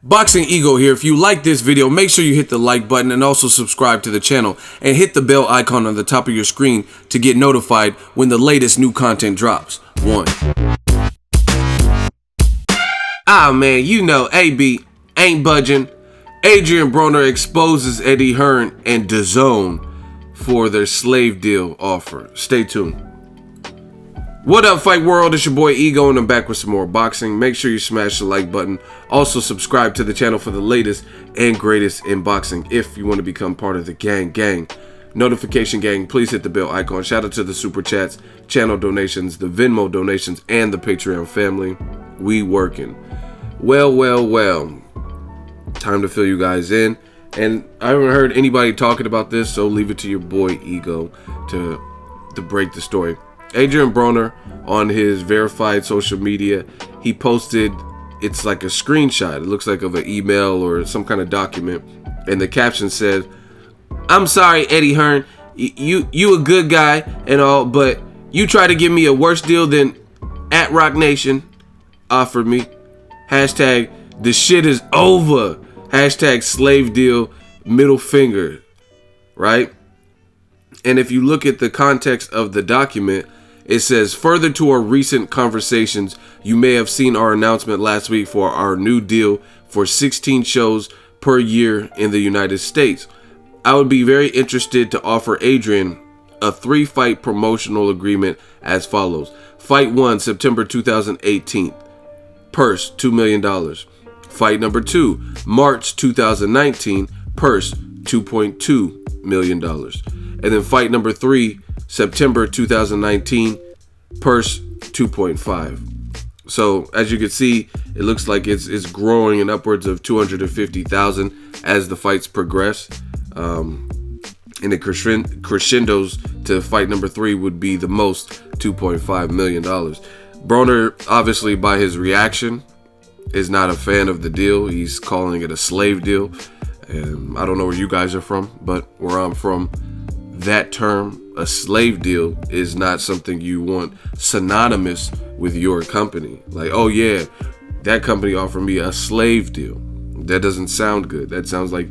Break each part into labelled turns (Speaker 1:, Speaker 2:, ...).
Speaker 1: Boxing Ego here. If you like this video, make sure you hit the like button and also subscribe to the channel and hit the bell icon on the top of your screen to get notified when the latest new content drops. Man, you know AB ain't budging. Adrien Broner exposes Eddie Hearn and DAZN for their slave deal offer. Stay tuned. What up, fight world? It's your boy Ego, and I'm back with some more boxing. Make sure you smash the like button. Also subscribe to the channel for the latest and greatest in boxing if you want to become part of the gang. Notification gang, please hit the bell icon. Shout out to the super chats, channel donations, the Venmo donations, and the Patreon family. We working. Well. Time to fill you guys in. And I haven't heard anybody talking about this, so leave it to your boy Ego to break the story. Adrien Broner, on his verified social media, he posted, it's like a screenshot. It looks like of an email or some kind of document. And the caption said, "I'm sorry, Eddie Hearn. You a good guy and all, but you try to give me a worse deal than @RockNation offered me. Hashtag the shit is over. Hashtag slave deal, middle finger." Right? And if you look at the context of the document, it says, "Further to our recent conversations, you may have seen our announcement last week for our new deal for 16 shows per year in the United States. I would be very interested to offer Adrien a 3-fight promotional agreement as follows. Fight 1, September 2018. Purse, $2 million. Fight number 2, March 2019. Purse, $2.2 million. And then fight number 3, September 2019, purse 2.5. So as you can see, it looks like it's growing in upwards of 250,000 as the fights progress. And it crescendos to fight number 3 would be the most, $2.5 million. Broner, obviously by his reaction, is not a fan of the deal. He's calling it a slave deal. And I don't know where you guys are from, but where I'm from, that term, a slave deal, is not something you want synonymous with your company. Like, oh yeah, that company offered me a slave deal. That doesn't sound good. That sounds like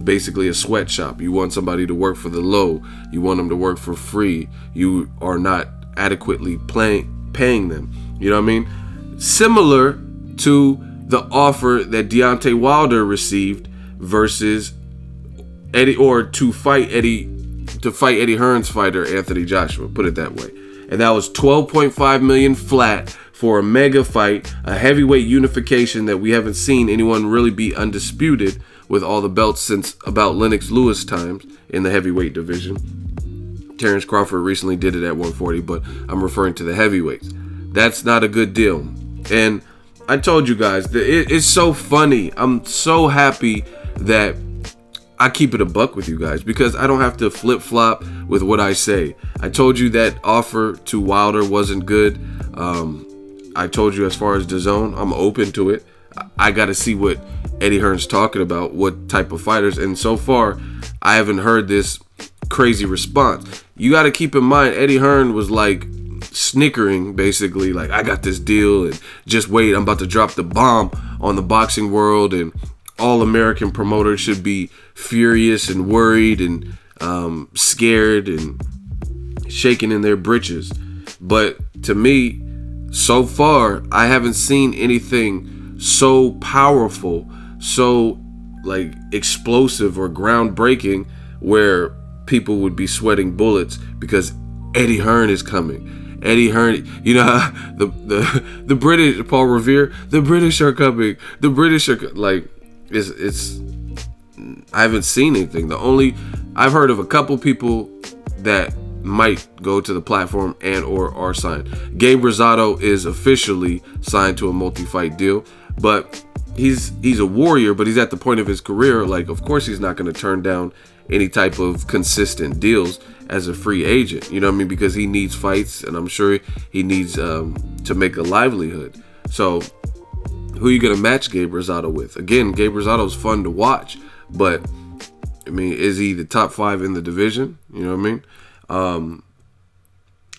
Speaker 1: basically a sweatshop. You want somebody to work for the low. You want them to work for free. You are not adequately paying them. You know what I mean? Similar to the offer that Deontay Wilder received versus Eddie, or to fight Eddie Hearn's fighter Anthony Joshua, put it that way. And that was $12.5 million flat for a mega fight, a heavyweight unification that we haven't seen anyone really be undisputed with all the belts since about Lennox Lewis times in the heavyweight division. Terrence Crawford recently did it at 140, but I'm referring to the heavyweights. That's not a good deal. And I told you guys that it's so funny. I'm so happy that I keep it a buck with you guys because I don't have to flip-flop with what I say. I told you that offer to Wilder wasn't good. I told you as far as DAZN, I'm open to it. I got to see what Eddie Hearn's talking about, what type of fighters. And so far, I haven't heard this crazy response. You got to keep in mind, Eddie Hearn was like snickering, basically, like, I got this deal and just wait, I'm about to drop the bomb on the boxing world, and all American promoters should be furious and worried and scared and shaking in their britches. But to me, so far, I haven't seen anything so powerful, so like explosive or groundbreaking where people would be sweating bullets because Eddie Hearn is coming. Eddie Hearn, you know how the British, Paul Revere, the British are coming. The British are like, it's I haven't seen anything. I've heard of a couple people that might go to the platform and or are signed. Gabe Rosado is officially signed to a multi-fight deal, but he's a warrior, but he's at the point of his career, like, of course he's not going to turn down any type of consistent deals as a free agent, you know what I mean, because he needs fights, and I'm sure he needs to make a livelihood. So who are you going to match Gabe Rosado with? Again, Gabe Rosado's fun to watch, but I mean, is he the top 5 in the division? You know what I mean?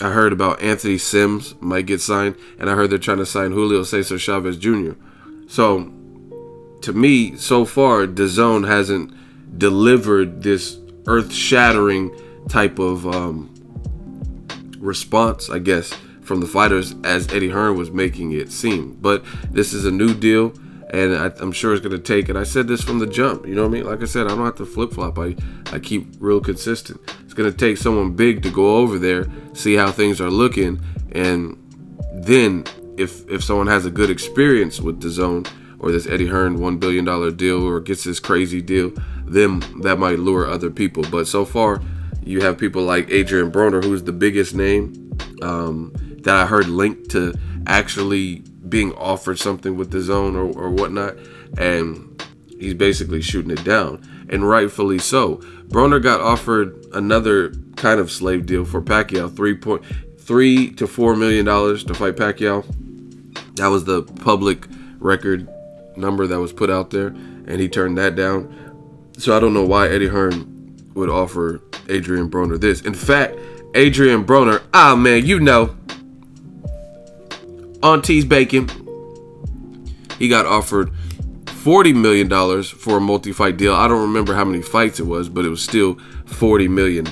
Speaker 1: I heard about Anthony Sims might get signed, and I heard they're trying to sign Julio Cesar Chavez Jr. So to me, so far, DAZN hasn't delivered this earth-shattering type of response, I guess, from the fighters as Eddie Hearn was making it seem. But this is a new deal, and I'm sure it's going to take, and I said this from the jump, you know what I mean? Like I said, I don't have to flip-flop. I keep real consistent. It's going to take someone big to go over there, see how things are looking, and then if someone has a good experience with DAZN or this Eddie Hearn $1 billion deal or gets this crazy deal, then that might lure other people. But so far, you have people like Adrien Broner, who's the biggest name that I heard linked to actually being offered something with DAZN or whatnot, and he's basically shooting it down, and rightfully so. Broner got offered another kind of slave deal for Pacquiao, $3 to $4 million to fight Pacquiao. That was the public record number that was put out there, and he turned that down. So I don't know why Eddie Hearn would offer Adrien Broner this. In fact, Adrien Broner, man, you know, Auntie's bacon, he got offered $40 million for a multi-fight deal. I don't remember how many fights it was, but it was still $40 million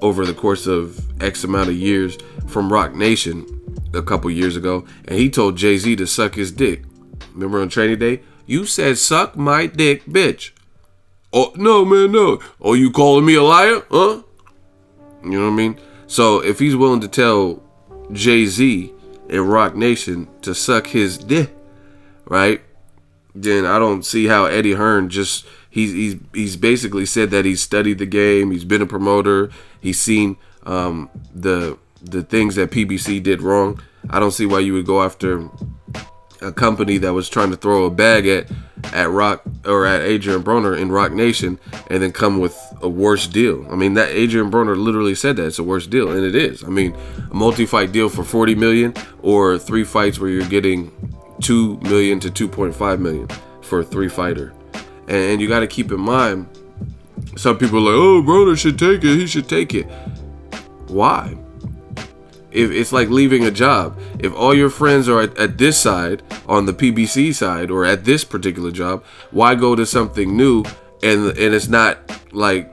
Speaker 1: over the course of X amount of years from Rock Nation a couple years ago. And he told Jay-Z to suck his dick. Remember on Training Day? You said, suck my dick, bitch. Oh, no, man, no. Oh, you calling me a liar? Huh? You know what I mean? So if he's willing to tell Jay-Z and Rock Nation to suck his dick, right, then I don't see how Eddie Hearn just, he's basically said that he's studied the game, he's been a promoter, he's seen the things that PBC did wrong. I don't see why you would go after a company that was trying to throw a bag at Rock or at Adrien Broner in Rock Nation and then come with a worse deal. I mean, that Adrien Broner literally said that it's a worse deal, and it is. I mean, a multi-fight deal for $40 million or 3 fights where you're getting $2 million to $2.5 million for a 3-fighter. And you got to keep in mind, some people are like, oh, Broner should take it, he should take it. Why? If it's like leaving a job. If all your friends are at this side, on the PBC side, or at this particular job, why go to something new? And it's not like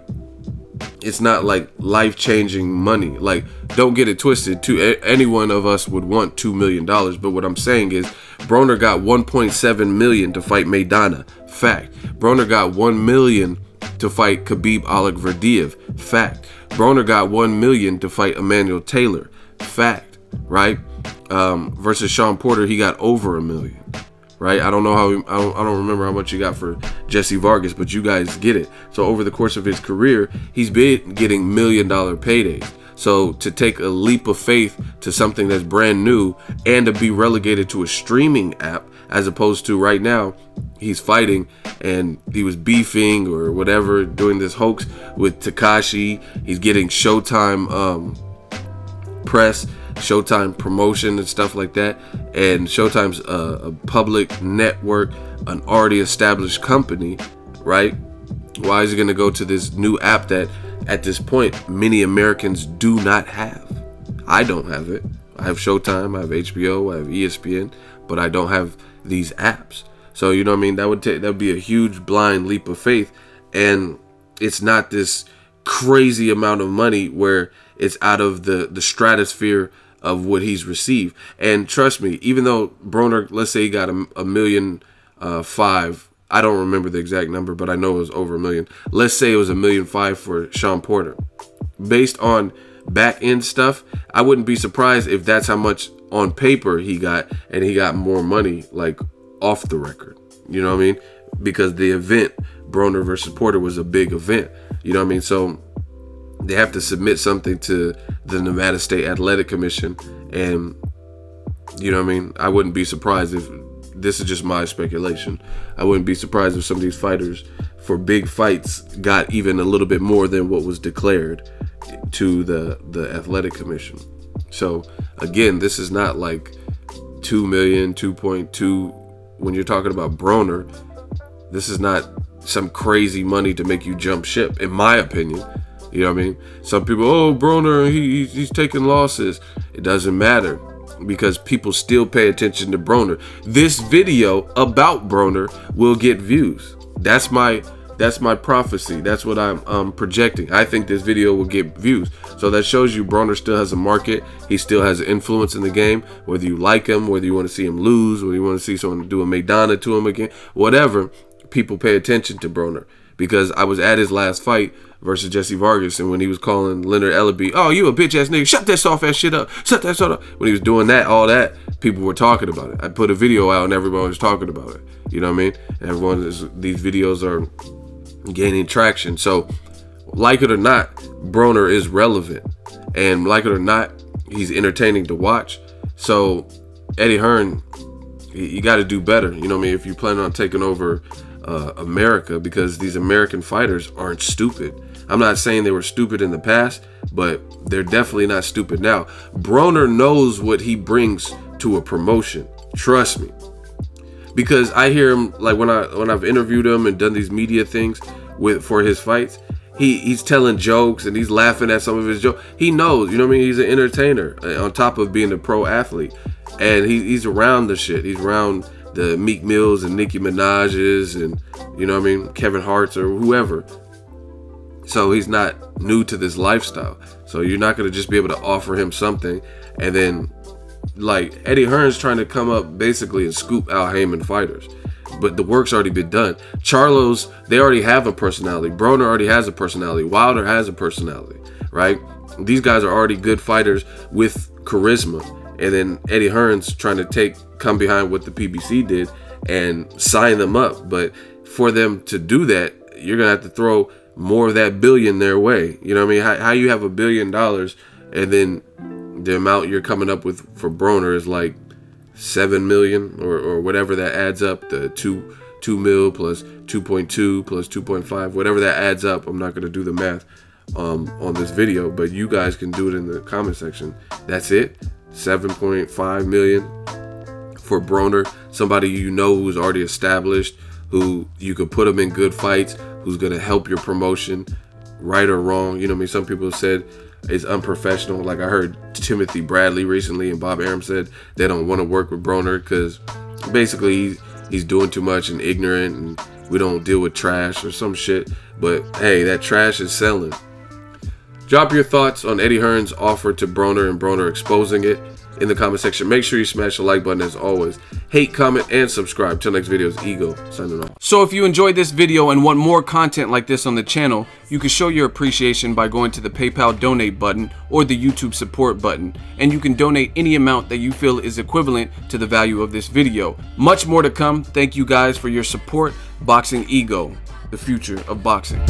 Speaker 1: life-changing money. Like, don't get it twisted. Any one of us would want $2 million. But what I'm saying is, Broner got $1.7 million to fight Maidana. Fact. Broner got $1 million to fight Khabib Alikverdiyev. Fact. Broner got $1 million to fight Emmanuel Taylor. Fact, right? Versus Sean Porter, he got over $1 million, right? I don't know I don't remember how much he got for Jesse Vargas, but you guys get it. So over the course of his career, he's been getting $1 million paydays. So to take a leap of faith to something that's brand new and to be relegated to a streaming app, as opposed to right now, he's fighting and he was beefing or whatever, doing this hoax with Tekashi. He's getting Showtime press, Showtime promotion and stuff like that, and Showtime's a public network, an already established company, right? Why is he gonna go to this new app that at this point many Americans do not have? I don't have it. I have Showtime, I have HBO, I have ESPN, but I don't have these apps. So you know what I mean, that would be a huge blind leap of faith, and it's not this crazy amount of money where it's out of the stratosphere of what he's received. And trust me, even though Broner, let's say he got $1.5 million, I don't remember the exact number, but I know it was over $1 million. Let's say it was $1.5 million for Sean Porter. Based on back end stuff, I wouldn't be surprised if that's how much on paper he got, and he got more money like off the record. You know what I mean? Because the event, Broner versus Porter, was a big event. You know what I mean? So they have to submit something to the Nevada State Athletic Commission, and you know what I mean? I wouldn't be surprised if, this is just my speculation, I wouldn't be surprised if some of these fighters for big fights got even a little bit more than what was declared to the Athletic Commission. So again, this is not like 2 million, 2.2. When you're talking about Broner, this is not some crazy money to make you jump ship, in my opinion. You know what I mean? Some people, oh, Broner, he's taking losses. It doesn't matter. because people still pay attention to Broner. This video about Broner will get views. That's my prophecy. That's what I'm projecting. I think this video will get views. So that shows you Broner still has a market. He still has influence in the game. Whether you like him, whether you want to see him lose, whether you want to see someone do a Maidana to him again, whatever, people pay attention to Broner. Because I was at his last fight versus Jesse Vargas, and when he was calling Leonard Ellaby, "Oh, you a bitch ass nigga, shut that soft ass shit up, shut that shit up." When he was doing that, all that, people were talking about it. I put a video out and everyone was talking about it. You know what I mean? These videos are gaining traction. So, like it or not, Broner is relevant, and like it or not, he's entertaining to watch. So, Eddie Hearn, you got to do better. You know what I mean? If you plan on taking over America, because these American fighters aren't stupid. I'm not saying they were stupid in the past, but they're definitely not stupid now. Broner knows what he brings to a promotion. Trust me. Because I hear him, like when I've interviewed him and done these media things for his fights, he's telling jokes and he's laughing at some of his jokes. He knows, you know what I mean? He's an entertainer on top of being a pro athlete. And he's around the shit. He's around the Meek Mills and Nicki Minaj's and, you know what I mean, Kevin Hart's or whoever. So he's not new to this lifestyle. So you're not going to just be able to offer him something and then, like, Eddie Hearn's trying to come up basically and scoop Al Heyman fighters. But the work's already been done. Charlo's, they already have a personality. Broner already has a personality. Wilder has a personality, right? These guys are already good fighters with charisma. And then Eddie Hearn's trying to come behind what the PBC did and sign them up. But for them to do that, you're going to have to throw more of that billion their way. You know what I mean? How you have $1 billion and then the amount you're coming up with for Broner is like 7 million or whatever that adds up, the 2 mil plus 2.2 plus 2.5, whatever that adds up. I'm not going to do the math on this video, but you guys can do it in the comment section. That's it. 7.5 million for Broner, somebody you know who's already established, who you could put him in good fights, who's going to help your promotion, right or wrong. You know what I mean? Some people have said it's unprofessional. Like I heard Timothy Bradley recently and Bob Arum said they don't want to work with Broner because basically he's doing too much and ignorant and we don't deal with trash or some shit. But hey, that trash is selling. Drop your thoughts on Eddie Hearn's offer to Broner and Broner exposing it in the comment section. Make sure you smash the like button as always. Hate, comment, and subscribe. Till next video is Ego signing off. So if you enjoyed this video and want more content like this on the channel, you can show your appreciation by going to the PayPal donate button or the YouTube support button. And you can donate any amount that you feel is equivalent to the value of this video. Much more to come. Thank you guys for your support. Boxing Ego, the future of boxing.